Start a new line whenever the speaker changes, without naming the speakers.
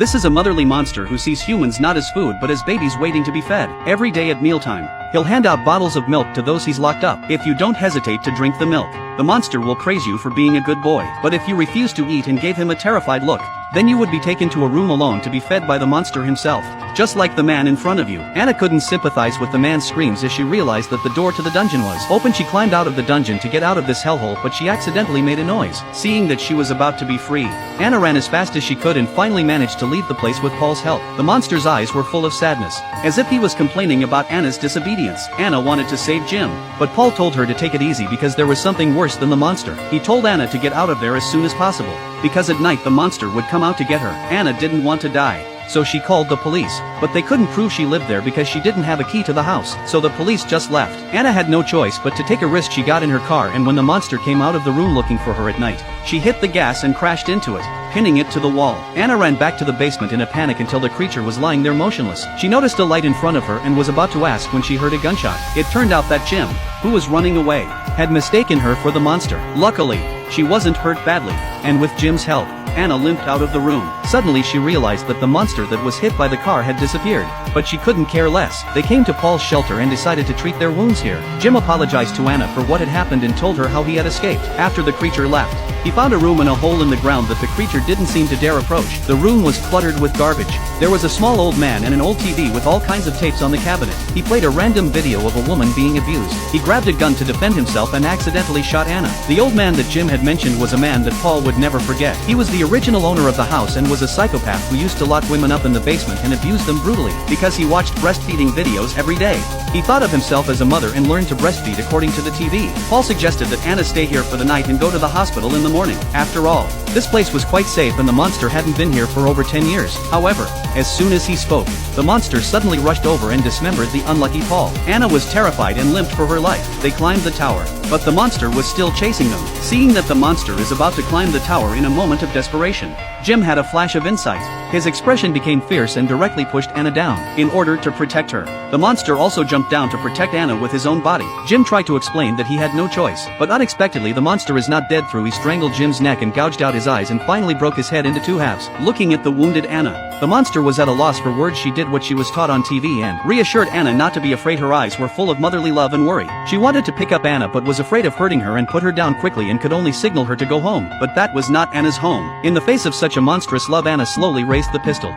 This is a motherly monster who sees humans not as food but as babies waiting to be fed. Every day at mealtime, he'll hand out bottles of milk to those he's locked up. If you don't hesitate to drink the milk, the monster will praise you for being a good boy. But if you refuse to eat and gave him a terrified look, then you would be taken to a room alone to be fed by the monster himself. Just like the man in front of you. Anna couldn't sympathize with the man's screams as she realized that the door to the dungeon was open. She climbed out of the dungeon to get out of this hellhole, but she accidentally made a noise. Seeing that she was about to be free, Anna ran as fast as she could and finally managed to leave the place with Paul's help. The monster's eyes were full of sadness, as if he was complaining about Anna's disobedience. Anna wanted to save Jim, but Paul told her to take it easy because there was something worse than the monster. He told Anna to get out of there as soon as possible, because at night the monster would come out to get her. Anna didn't want to die, so she called the police, but they couldn't prove she lived there because she didn't have a key to the house, so the police just left. Anna had no choice but to take a risk. She got in her car, and when the monster came out of the room looking for her at night, she hit the gas and crashed into it, pinning it to the wall. Anna ran back to the basement in a panic until the creature was lying there motionless. She noticed a light in front of her and was about to ask when she heard a gunshot. It turned out that Jim, who was running away, had mistaken her for the monster. Luckily, she wasn't hurt badly, and with Jim's help, Anna limped out of the room. Suddenly she realized that the monster that was hit by the car had disappeared, but she couldn't care less. They came to Paul's shelter and decided to treat their wounds here. Jim apologized to Anna for what had happened and told her how he had escaped. After the creature left, he found a room in a hole in the ground that the creature didn't seem to dare approach. The room was cluttered with garbage. There was a small old man and an old TV with all kinds of tapes on the cabinet. He played a random video of a woman being abused. He grabbed a gun to defend himself and accidentally shot Anna. The old man that Jim had mentioned was a man that Paul would never forget. He was the original owner of the house and was a psychopath who used to lock women up in the basement and abuse them brutally. Because he watched breastfeeding videos every day, he thought of himself as a mother and learned to breastfeed according to the TV. Paul suggested that Anna stay here for the night and go to the hospital in the morning. After all, this place was quite safe and the monster hadn't been here for over 10 years. However, as soon as he spoke, the monster suddenly rushed over and dismembered the unlucky Paul. Anna was terrified and limped for her life. They climbed the tower, but the monster was still chasing them. Seeing that the monster is about to climb the tower in a moment of desperation, Jim had a flash of insight. His expression became fierce and directly pushed Anna down. In order to protect her, the monster also jumped down to protect Anna with his own body. Jim tried to explain that he had no choice, but unexpectedly the monster is not dead through. He strangled Jim's neck and gouged out his eyes and finally broke his head into two halves. Looking at the wounded Anna, the monster was at a loss for words. She did what she was taught on TV and reassured Anna not to be afraid. Her eyes were full of motherly love and worry. She wanted to pick up Anna but was afraid of hurting her and put her down quickly and could only signal her to go home. But that was not Anna's home. In the face of such a monstrous love, Anna slowly raised the pistol.